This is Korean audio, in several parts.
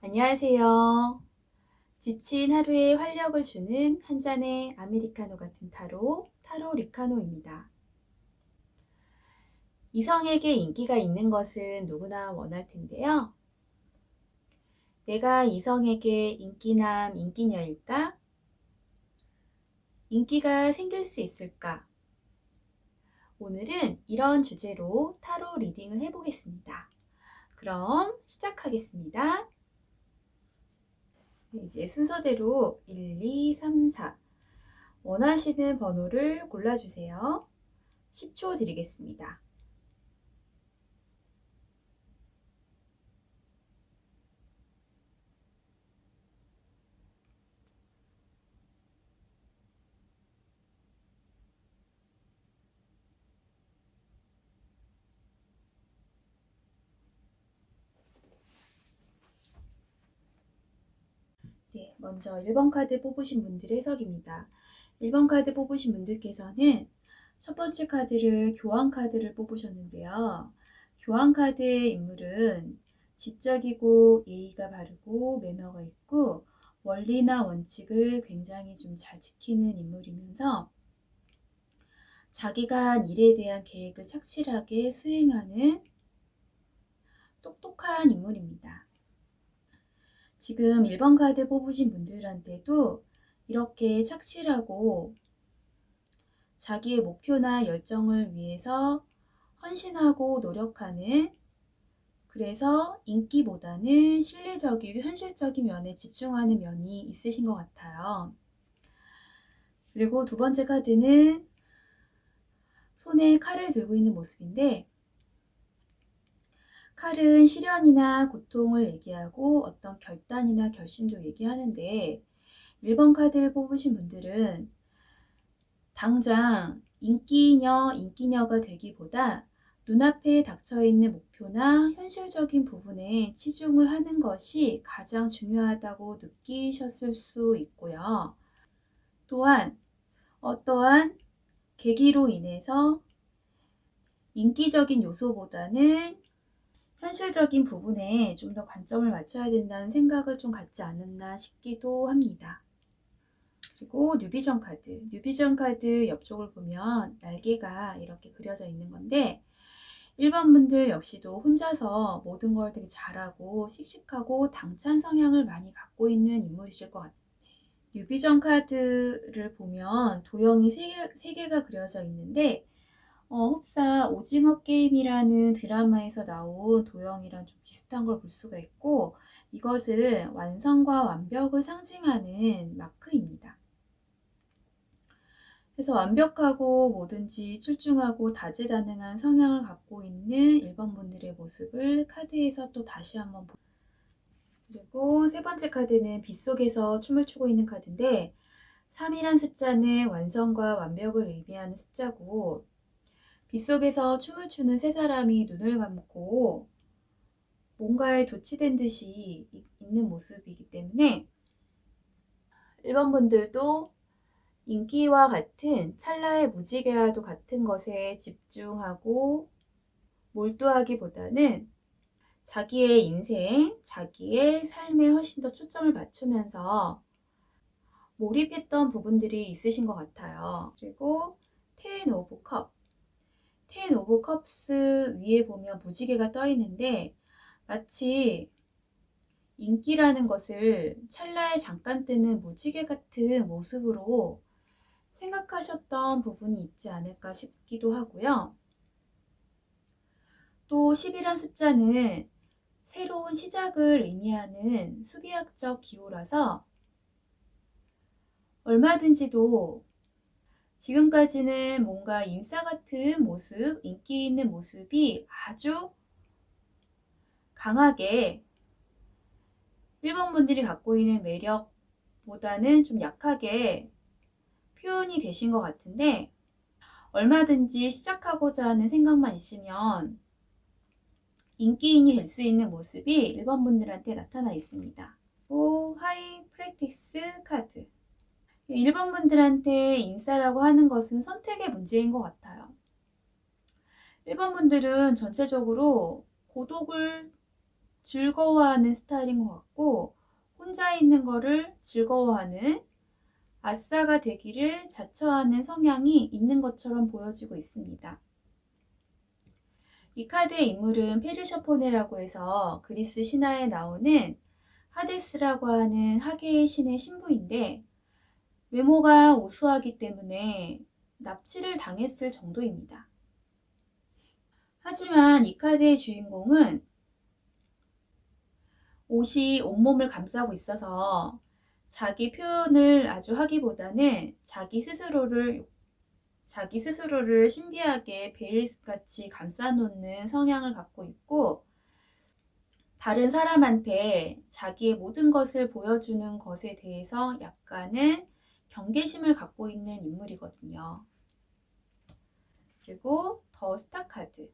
안녕하세요. 지친 하루에 활력을 주는 한 잔의 아메리카노 같은 타로 리카노입니다. 이성에게 인기가 있는 것은 누구나 원할 텐데요. 내가 이성에게 인기남, 인기녀일까? 인기가 생길 수 있을까? 오늘은 이런 주제로 타로 리딩을 해보겠습니다. 그럼 시작하겠습니다. 이제 순서대로 1, 2, 3, 4 원하시는 번호를 골라주세요. 10초 드리겠습니다. 네, 먼저 1번 카드 뽑으신 분들의 해석입니다. 1번 카드 뽑으신 분들께서는 첫 번째 카드를 교환 카드를 뽑으셨는데요. 교환 카드의 인물은 지적이고 예의가 바르고 매너가 있고 원리나 원칙을 굉장히 좀 잘 지키는 인물이면서 자기가 한 일에 대한 계획을 착실하게 수행하는 똑똑한 인물입니다. 지금 1번 카드 뽑으신 분들한테도 이렇게 착실하고 자기의 목표나 열정을 위해서 헌신하고 노력하는, 그래서 인기보다는 실리적이고 현실적인 면에 집중하는 면이 있으신 것 같아요. 그리고 두 번째 카드는 손에 칼을 들고 있는 모습인데, 칼은 시련이나 고통을 얘기하고 어떤 결단이나 결심도 얘기하는데, 1번 카드를 뽑으신 분들은 당장 인기녀가 되기보다 눈앞에 닥쳐있는 목표나 현실적인 부분에 치중을 하는 것이 가장 중요하다고 느끼셨을 수 있고요. 또한 어떠한 계기로 인해서 인기적인 요소보다는 현실적인 부분에 좀 더 관점을 맞춰야 된다는 생각을 좀 갖지 않았나 싶기도 합니다. 그리고 뉴비전 카드 옆쪽을 보면 날개가 이렇게 그려져 있는 건데, 1번 분들 역시도 혼자서 모든 걸 되게 잘하고 씩씩하고 당찬 성향을 많이 갖고 있는 인물이실 것 같아요. 뉴비전 카드를 보면 도형이 3개가 그려져 있는데, 흡사 오징어 게임이라는 드라마에서 나온 도형이랑 좀 비슷한 걸 볼 수가 있고, 이것은 완성과 완벽을 상징하는 마크입니다. 그래서 완벽하고 뭐든지 출중하고 다재다능한 성향을 갖고 있는 1번 분들의 모습을 카드에서 또 다시 한번 그리고 세 번째 카드는 빗속에서 춤을 추고 있는 카드인데, 3이란 숫자는 완성과 완벽을 의미하는 숫자고, 빗속에서 춤을 추는 세 사람이 눈을 감고 뭔가에 도취된 듯이 있는 모습이기 때문에 1번 분들도 인기와 같은 찰나의 무지개와도 같은 것에 집중하고 몰두하기보다는 자기의 인생, 자기의 삶에 훨씬 더 초점을 맞추면서 몰입했던 부분들이 있으신 것 같아요. 그리고 텐 오브 컵. 텐 오브 컵스 위에 보면 무지개가 떠 있는데, 마치 인기라는 것을 찰나에 잠깐 뜨는 무지개 같은 모습으로 생각하셨던 부분이 있지 않을까 싶기도 하고요. 또 10이란 숫자는 새로운 시작을 의미하는 수비학적 기호라서 얼마든지도 지금까지는 뭔가 인싸 같은 모습, 인기 있는 모습이 아주 강하게 1번 분들이 갖고 있는 매력보다는 좀 약하게 표현이 되신 것 같은데, 얼마든지 시작하고자 하는 생각만 있으면 인기인이 될 수 있는 모습이 1번 분들한테 나타나 있습니다. 또 하이 프랙티스 카드. 1번 분들한테 인싸라고 하는 것은 선택의 문제인 것 같아요. 1번 분들은 전체적으로 고독을 즐거워하는 스타일인 것 같고, 혼자 있는 거를 즐거워하는, 아싸가 되기를 자처하는 성향이 있는 것처럼 보여지고 있습니다. 이 카드의 인물은 페르셔포네라고 해서 그리스 신화에 나오는 하데스라고 하는 하계의 신의 신부인데, 외모가 우수하기 때문에 납치를 당했을 정도입니다. 하지만 이 카드의 주인공은 옷이 온몸을 감싸고 있어서 자기 표현을 아주 하기보다는 자기 스스로를 신비하게 베일같이 감싸놓는 성향을 갖고 있고, 다른 사람한테 자기의 모든 것을 보여주는 것에 대해서 약간은 경계심을 갖고 있는 인물이거든요. 그리고 더 스타 카드.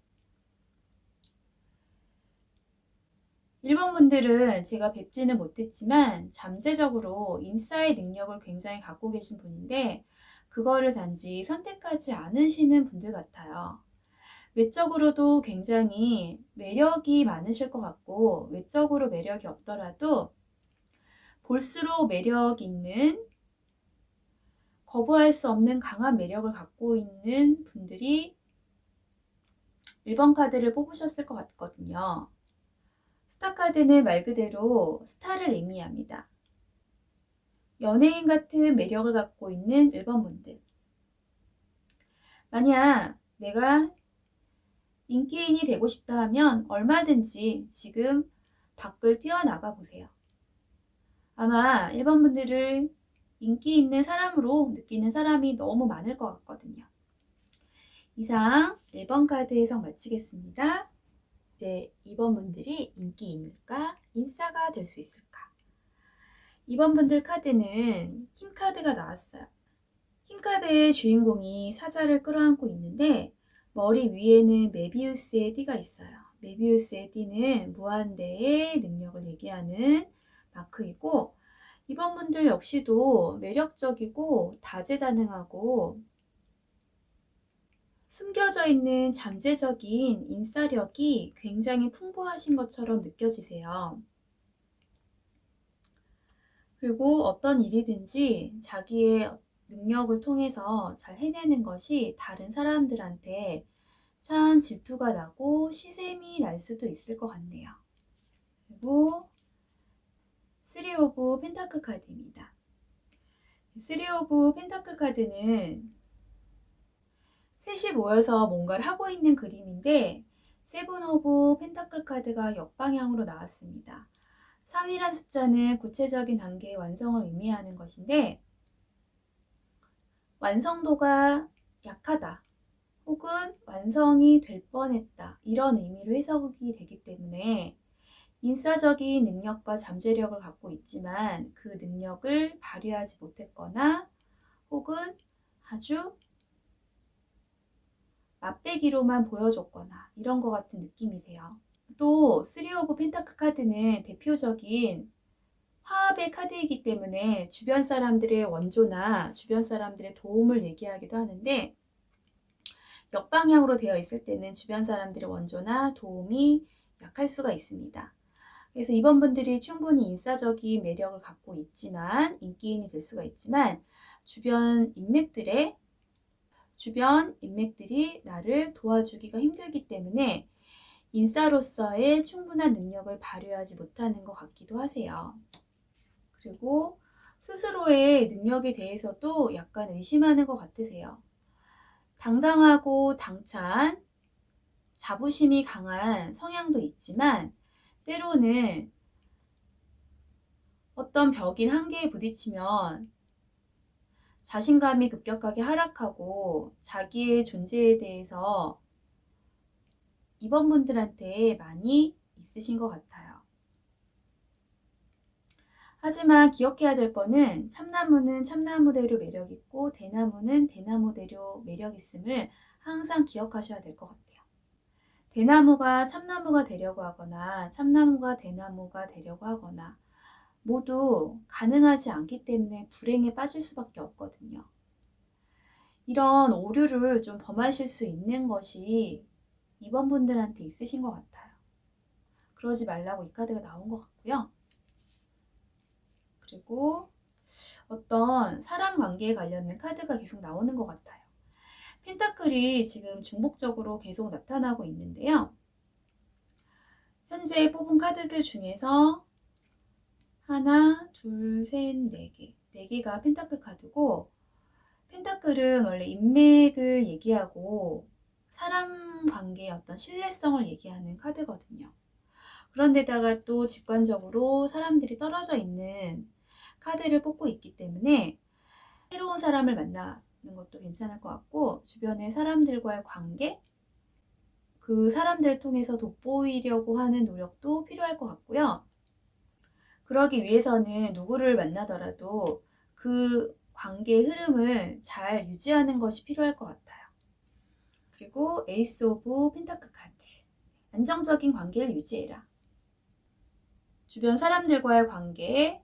1번 분들은 제가 뵙지는 못했지만 잠재적으로 인싸의 능력을 굉장히 갖고 계신 분인데, 그거를 단지 선택하지 않으시는 분들 같아요. 외적으로도 굉장히 매력이 많으실 것 같고, 외적으로 매력이 없더라도 볼수록 매력 있는, 거부할 수 없는 강한 매력을 갖고 있는 분들이 1번 카드를 뽑으셨을 것 같거든요. 스타 카드는 말 그대로 스타를 의미합니다. 연예인 같은 매력을 갖고 있는 1번 분들. 만약 내가 인기인이 되고 싶다 하면 얼마든지 지금 밖을 뛰어나가 보세요. 아마 1번 분들을 인기 있는 사람으로 느끼는 사람이 너무 많을 것 같거든요. 이상 1번 카드 해석 마치겠습니다. 이제 2번 분들이 인기인일까? 인싸가 될 수 있을까? 2번 분들 카드는 힘 카드가 나왔어요. 힘 카드의 주인공이 사자를 끌어안고 있는데, 머리 위에는 메비우스의 띠가 있어요. 메비우스의 띠는 무한대의 능력을 얘기하는 마크이고, 2번 분들 역시도 매력적이고 다재다능하고 숨겨져 있는 잠재적인 인싸력이 굉장히 풍부하신 것처럼 느껴지세요. 그리고 어떤 일이든지 자기의 능력을 통해서 잘 해내는 것이 다른 사람들한테 참 질투가 나고 시샘이 날 수도 있을 것 같네요. 그리고 3 오브 펜타클 카드입니다. 3 오브 펜타클 카드는 셋이 모여서 뭔가를 하고 있는 그림인데, 7 오브 펜타클 카드가 역방향으로 나왔습니다. 3이란 숫자는 구체적인 단계의 완성을 의미하는 것인데, 완성도가 약하다 혹은 완성이 될 뻔했다, 이런 의미로 해석이 되기 때문에 인싸적인 능력과 잠재력을 갖고 있지만 그 능력을 발휘하지 못했거나 혹은 아주 맛배기로만 보여줬거나 이런 것 같은 느낌이세요. 또 3 오브 펜타클 카드는 대표적인 화합의 카드이기 때문에 주변 사람들의 원조나 주변 사람들의 도움을 얘기하기도 하는데, 역방향으로 되어 있을 때는 주변 사람들의 원조나 도움이 약할 수가 있습니다. 그래서 이번 분들이 충분히 인싸적인 매력을 갖고 있지만, 인기인이 될 수가 있지만, 주변 인맥들이 나를 도와주기가 힘들기 때문에 인싸로서의 충분한 능력을 발휘하지 못하는 것 같기도 하세요. 그리고 스스로의 능력에 대해서도 약간 의심하는 것 같으세요. 당당하고 당찬, 자부심이 강한 성향도 있지만, 때로는 어떤 벽인 한계에 부딪히면 자신감이 급격하게 하락하고 자기의 존재에 대해서 이번 분들한테 많이 있으신 것 같아요. 하지만 기억해야 될 거는, 참나무는 참나무대로 매력있고 대나무는 대나무대로 매력있음을 항상 기억하셔야 될 것 같아요. 대나무가 참나무가 되려고 하거나 참나무가 대나무가 되려고 하거나 모두 가능하지 않기 때문에 불행에 빠질 수밖에 없거든요. 이런 오류를 좀 범하실 수 있는 것이 2번 분들한테 있으신 것 같아요. 그러지 말라고 이 카드가 나온 것 같고요. 그리고 어떤 사람 관계에 관련된 카드가 계속 나오는 것 같아요. 펜타클이 지금 중복적으로 계속 나타나고 있는데요. 현재 뽑은 카드들 중에서 하나, 둘, 셋, 네 개. 네 개가 펜타클 카드고, 펜타클은 원래 인맥을 얘기하고 사람 관계의 어떤 신뢰성을 얘기하는 카드거든요. 그런데다가 또 직관적으로 사람들이 떨어져 있는 카드를 뽑고 있기 때문에 새로운 사람을 만나는 것도 괜찮을 것 같고, 주변의 사람들과의 관계, 그 사람들을 통해서 돋보이려고 하는 노력도 필요할 것 같고요. 그러기 위해서는 누구를 만나더라도 그 관계의 흐름을 잘 유지하는 것이 필요할 것 같아요. 그리고 에이스 오브 펜타클 카드. 안정적인 관계를 유지해라. 주변 사람들과의 관계에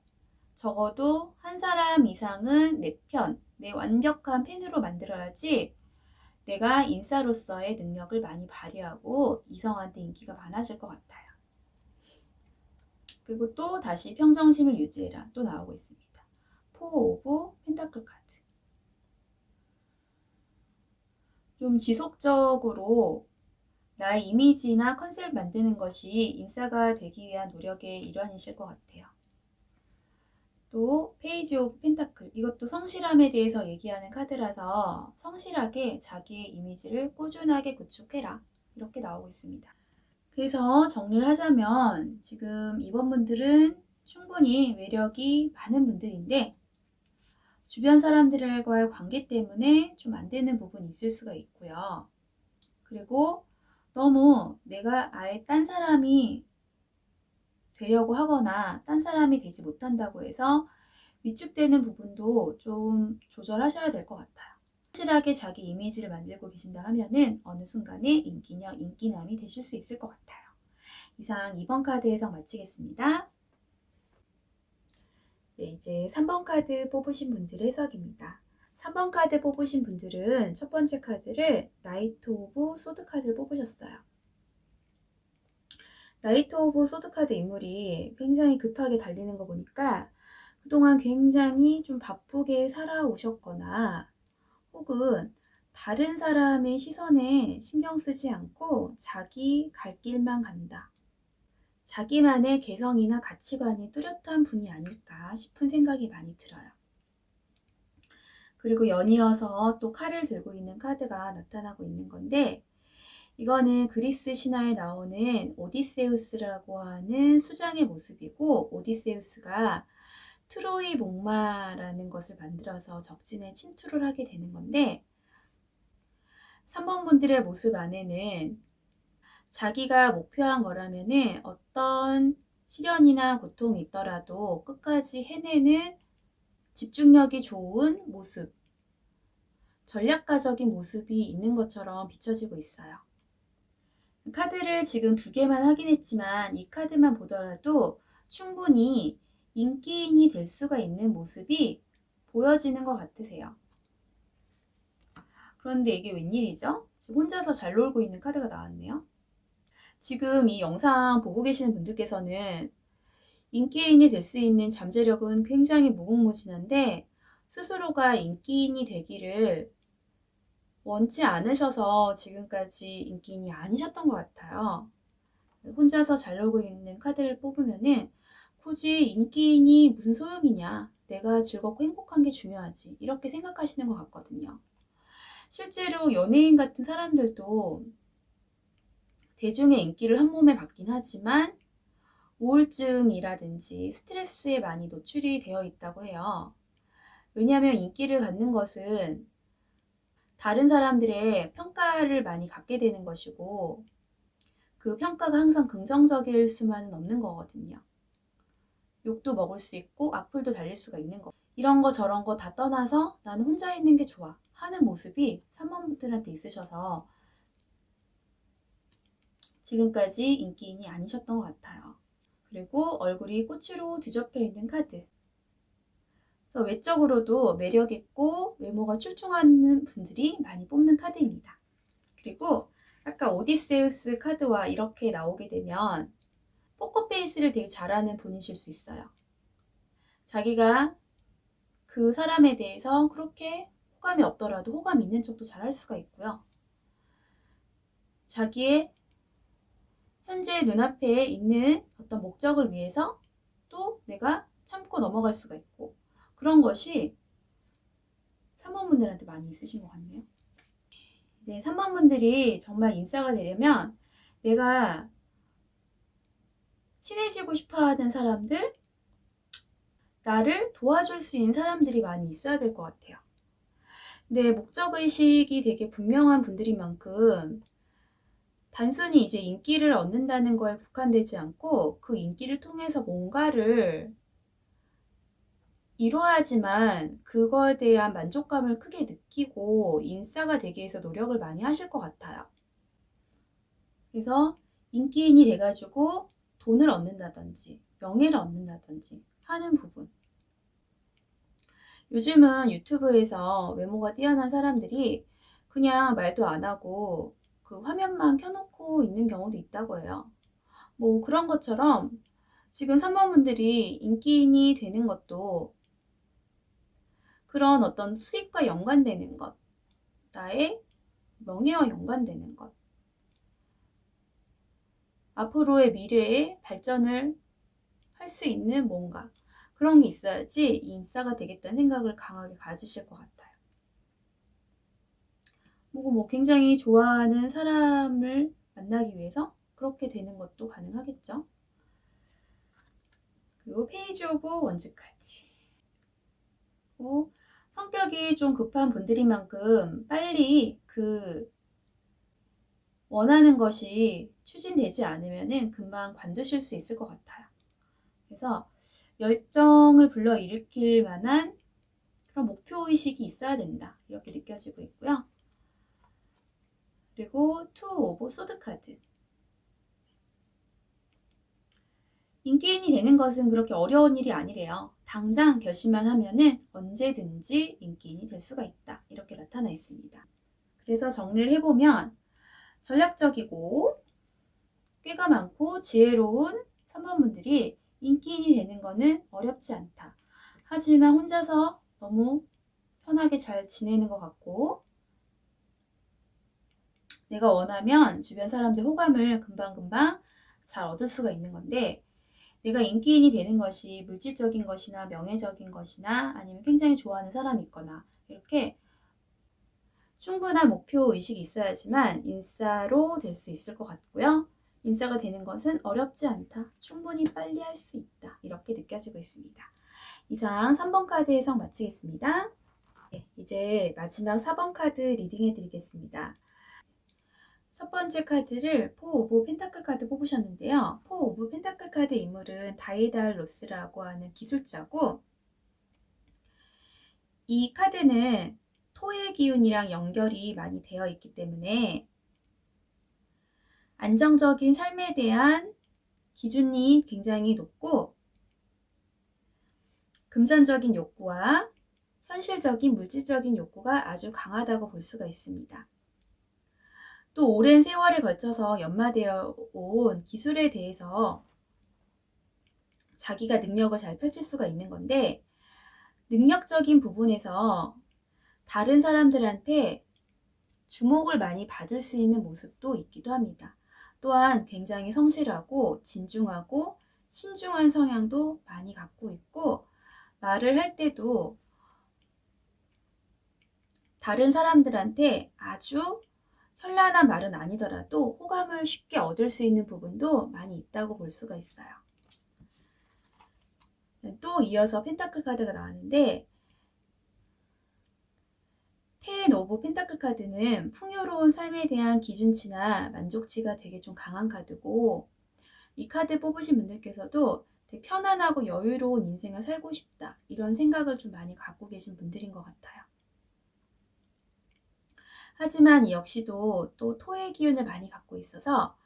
적어도 한 사람 이상은 내 편, 내 완벽한 팬으로 만들어야지 내가 인싸로서의 능력을 많이 발휘하고 이성한테 인기가 많아질 것 같아요. 그리고 또 다시 평정심을 유지해라. 또 나오고 있습니다. 포 오브 펜타클 카드. 좀 지속적으로 나의 이미지나 컨셉을 만드는 것이 인싸가 되기 위한 노력의 일환이실 것 같아요. 또 페이지 오브 펜타클. 이것도 성실함에 대해서 얘기하는 카드라서 성실하게 자기의 이미지를 꾸준하게 구축해라. 이렇게 나오고 있습니다. 그래서 정리를 하자면 지금 이번 분들은 충분히 매력이 많은 분들인데 주변 사람들과의 관계 때문에 좀 안 되는 부분이 있을 수가 있고요. 그리고 너무 내가 아예 딴 사람이 되려고 하거나 딴 사람이 되지 못한다고 해서 위축되는 부분도 좀 조절하셔야 될 것 같아요. 확실하게 자기 이미지를 만들고 계신다 하면은 어느 순간에 인기녀, 인기남이 되실 수 있을 것 같아요. 이상 2번 카드 해석 마치겠습니다. 네, 이제 3번 카드 뽑으신 분들의 해석입니다. 3번 카드 뽑으신 분들은 첫 번째 카드를 나이트 오브 소드 카드를 뽑으셨어요. 나이트 오브 소드 카드 인물이 굉장히 급하게 달리는 거 보니까 그동안 굉장히 좀 바쁘게 살아오셨거나 혹은 다른 사람의 시선에 신경 쓰지 않고 자기 갈 길만 간다. 자기만의 개성이나 가치관이 뚜렷한 분이 아닐까 싶은 생각이 많이 들어요. 그리고 연이어서 또 칼을 들고 있는 카드가 나타나고 있는 건데 이거는 그리스 신화에 나오는 오디세우스라고 하는 수장의 모습이고 오디세우스가 트로이 목마라는 것을 만들어서 적진에 침투를 하게 되는 건데 3번 분들의 모습 안에는 자기가 목표한 거라면은 어떤 시련이나 고통이 있더라도 끝까지 해내는 집중력이 좋은 모습, 전략가적인 모습이 있는 것처럼 비춰지고 있어요. 카드를 지금 2개만 확인했지만 이 카드만 보더라도 충분히 인기인이 될 수가 있는 모습이 보여지는 것 같으세요. 그런데 이게 웬일이죠? 지금 혼자서 잘 놀고 있는 카드가 나왔네요. 지금 이 영상 보고 계시는 분들께서는 인기인이 될 수 있는 잠재력은 굉장히 무궁무진한데 스스로가 인기인이 되기를 원치 않으셔서 지금까지 인기인이 아니셨던 것 같아요. 혼자서 잘 놀고 있는 카드를 뽑으면은 굳이 인기인이 무슨 소용이냐. 내가 즐겁고 행복한 게 중요하지. 이렇게 생각하시는 것 같거든요. 실제로 연예인 같은 사람들도 대중의 인기를 한 몸에 받긴 하지만 우울증이라든지 스트레스에 많이 노출이 되어 있다고 해요. 왜냐하면 인기를 갖는 것은 다른 사람들의 평가를 많이 갖게 되는 것이고 그 평가가 항상 긍정적일 수만은 없는 거거든요. 욕도 먹을 수 있고 악플도 달릴 수가 있는 거. 이런 거 저런 거 다 떠나서 나는 혼자 있는 게 좋아 하는 모습이 3번 분들한테 있으셔서 지금까지 인기인이 아니셨던 것 같아요. 그리고 얼굴이 꽃으로 뒤덮여 있는 카드. 그래서 외적으로도 매력있고 외모가 출중하는 분들이 많이 뽑는 카드입니다. 그리고 아까 오디세우스 카드와 이렇게 나오게 되면 포커페이스를 되게 잘하는 분이실 수 있어요. 자기가 그 사람에 대해서 그렇게 호감이 없더라도 호감 있는 척도 잘할 수가 있고요. 자기의 현재 눈앞에 있는 어떤 목적을 위해서 또 내가 참고 넘어갈 수가 있고, 그런 것이 3번분들한테 많이 있으신 것 같네요. 이제 3번분들이 정말 인싸가 되려면 내가 친해지고 싶어 하는 사람들, 나를 도와줄 수 있는 사람들이 많이 있어야 될 것 같아요. 근데 목적의식이 되게 분명한 분들인 만큼 단순히 이제 인기를 얻는다는 거에 국한되지 않고 그 인기를 통해서 뭔가를 이뤄야지만 그거에 대한 만족감을 크게 느끼고 인싸가 되기 위해서 노력을 많이 하실 것 같아요. 그래서 인기인이 돼가지고 돈을 얻는다든지 명예를 얻는다든지 하는 부분. 요즘은 유튜브에서 외모가 뛰어난 사람들이 그냥 말도 안 하고 그 화면만 켜놓고 있는 경우도 있다고 해요. 뭐 그런 것처럼 지금 3번분들이 인기인이 되는 것도 그런 어떤 수익과 연관되는 것, 나의 명예와 연관되는 것, 앞으로의 미래에 발전을 할 수 있는 뭔가, 그런 게 있어야지 인싸가 되겠다는 생각을 강하게 가지실 것 같아요. 뭐 굉장히 좋아하는 사람을 만나기 위해서 그렇게 되는 것도 가능하겠죠. 그리고 페이지 오브 원즈까지. 성격이 좀 급한 분들인 만큼 빨리 그 원하는 것이 추진되지 않으면 금방 관두실 수 있을 것 같아요. 그래서 열정을 불러일으킬 만한 그런 목표의식이 있어야 된다, 이렇게 느껴지고 있고요. 그리고 투 오브 소드 카드. 인기인이 되는 것은 그렇게 어려운 일이 아니래요. 당장 결심만 하면은 언제든지 인기인이 될 수가 있다, 이렇게 나타나 있습니다. 그래서 정리를 해보면 전략적이고 꾀가 많고 지혜로운 3번분들이 인기인이 되는 것은 어렵지 않다. 하지만 혼자서 너무 편하게 잘 지내는 것 같고, 내가 원하면 주변 사람들 호감을 금방금방 잘 얻을 수가 있는 건데, 내가 인기인이 되는 것이 물질적인 것이나 명예적인 것이나 아니면 굉장히 좋아하는 사람이 있거나 이렇게 충분한 목표 의식이 있어야지만 인싸로 될 수 있을 것 같고요. 인싸가 되는 것은 어렵지 않다. 충분히 빨리 할 수 있다. 이렇게 느껴지고 있습니다. 이상 3번 카드 해석 마치겠습니다. 네, 이제 마지막 4번 카드 리딩해 드리겠습니다. 첫 번째 카드를 포 오브 펜타클 카드 뽑으셨는데요. 포 오브 펜타클 카드 인물은 다이달로스라고 하는 기술자고, 이 카드는 토의 기운이랑 연결이 많이 되어 있기 때문에 안정적인 삶에 대한 기준이 굉장히 높고 금전적인 욕구와 현실적인 물질적인 욕구가 아주 강하다고 볼 수가 있습니다. 또 오랜 세월에 걸쳐서 연마되어 온 기술에 대해서 자기가 능력을 잘 펼칠 수가 있는 건데, 능력적인 부분에서 다른 사람들한테 주목을 많이 받을 수 있는 모습도 있기도 합니다. 또한 굉장히 성실하고 진중하고 신중한 성향도 많이 갖고 있고, 말을 할 때도 다른 사람들한테 아주 현란한 말은 아니더라도 호감을 쉽게 얻을 수 있는 부분도 많이 있다고 볼 수가 있어요. 또 이어서 펜타클 카드가 나왔는데, 텐 오브 펜타클 카드는 풍요로운 삶에 대한 기준치나 만족치가 되게 좀 강한 카드고, 이 카드 뽑으신 분들께서도 되게 편안하고 여유로운 인생을 살고 싶다, 이런 생각을 좀 많이 갖고 계신 분들인 것 같아요. 하지만 이 역시도 또 토의 기운을 많이 갖고 있어서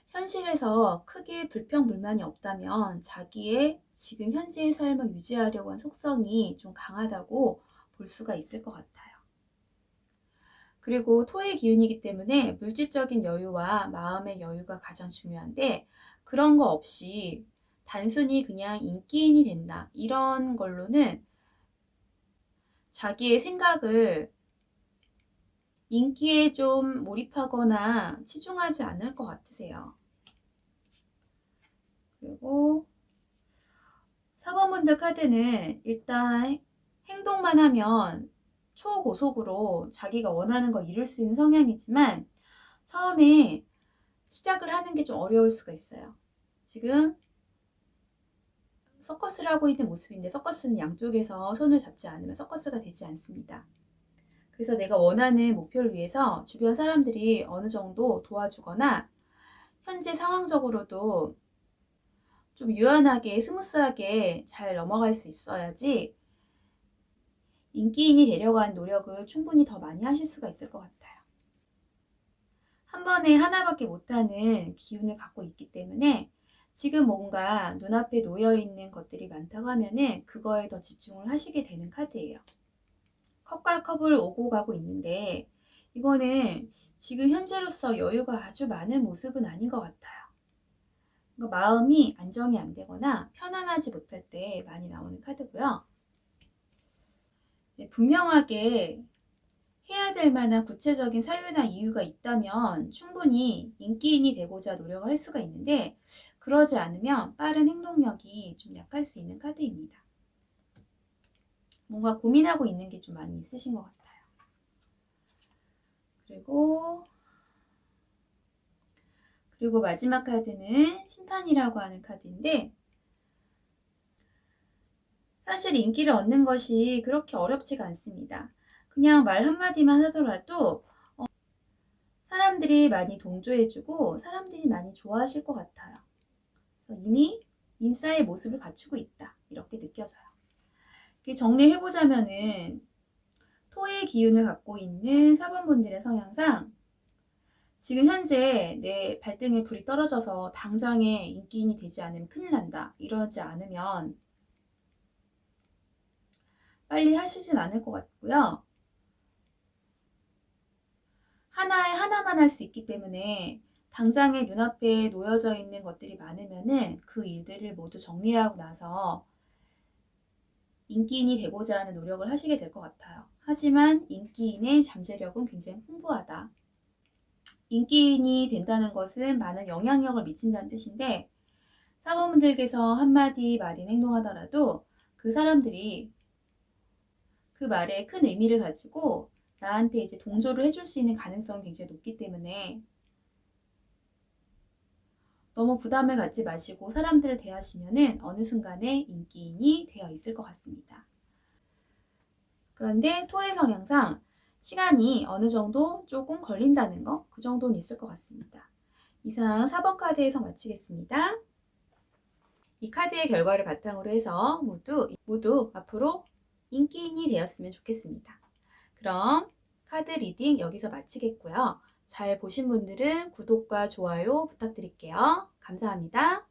현실에서 크게 불평불만이 없다면 자기의 지금 현재의 삶을 유지하려고 하는 속성이 좀 강하다고 볼 수가 있을 것 같아요. 그리고 토의 기운이기 때문에 물질적인 여유와 마음의 여유가 가장 중요한데 그런 거 없이 단순히 그냥 인기인이 된다. 이런 걸로는 자기의 생각을 인기에 좀 몰입하거나 치중하지 않을 것 같으세요. 그리고 4번분들 카드는 일단 행동만 하면 초고속으로 자기가 원하는 걸 이룰 수 있는 성향이지만 처음에 시작을 하는 게 좀 어려울 수가 있어요. 지금 서커스를 하고 있는 모습인데 서커스는 양쪽에서 손을 잡지 않으면 서커스가 되지 않습니다. 그래서 내가 원하는 목표를 위해서 주변 사람들이 어느 정도 도와주거나 현재 상황적으로도 좀 유연하게 스무스하게 잘 넘어갈 수 있어야지 인기인이 되려고 하는 노력을 충분히 더 많이 하실 수가 있을 것 같아요. 한 번에 하나밖에 못하는 기운을 갖고 있기 때문에 지금 뭔가 눈앞에 놓여있는 것들이 많다고 하면은 그거에 더 집중을 하시게 되는 카드예요. 컵과 컵을 오고 가고 있는데 이거는 지금 현재로서 여유가 아주 많은 모습은 아닌 것 같아요. 그러니까 마음이 안정이 안 되거나 편안하지 못할 때 많이 나오는 카드고요. 분명하게 해야 될 만한 구체적인 사유나 이유가 있다면 충분히 인기인이 되고자 노력을 할 수가 있는데 그러지 않으면 빠른 행동력이 좀 약할 수 있는 카드입니다. 뭔가 고민하고 있는 게 좀 많이 있으신 것 같아요. 그리고 마지막 카드는 심판이라고 하는 카드인데 사실 인기를 얻는 것이 그렇게 어렵지가 않습니다. 그냥 말 한마디만 하더라도 사람들이 많이 동조해주고 사람들이 많이 좋아하실 것 같아요. 이미 인싸의 모습을 갖추고 있다. 이렇게 느껴져요. 정리해보자면은 토의 기운을 갖고 있는 4번분들의 성향상 지금 현재 내 발등에 불이 떨어져서 당장에 인기인이 되지 않으면 큰일 난다. 이러지 않으면 빨리 하시진 않을 것 같고요. 하나에 하나만 할 수 있기 때문에 당장에 눈앞에 놓여져 있는 것들이 많으면은 그 일들을 모두 정리하고 나서 인기인이 되고자 하는 노력을 하시게 될 것 같아요. 하지만 인기인의 잠재력은 굉장히 풍부하다. 인기인이 된다는 것은 많은 영향력을 미친다는 뜻인데 사모분들께서 한마디 말인 행동하더라도 그 사람들이 그 말에 큰 의미를 가지고 나한테 이제 동조를 해줄 수 있는 가능성이 굉장히 높기 때문에 너무 부담을 갖지 마시고 사람들을 대하시면은 어느 순간에 인기인이 되어 있을 것 같습니다. 그런데 토의 성향상 시간이 어느 정도 조금 걸린다는 거, 그 정도는 있을 것 같습니다. 이상 4번 카드에서 마치겠습니다. 이 카드의 결과를 바탕으로 해서 모두 앞으로 인기인이 되었으면 좋겠습니다. 그럼 카드 리딩 여기서 마치겠고요. 잘 보신 분들은 구독과 좋아요 부탁드릴게요. 감사합니다.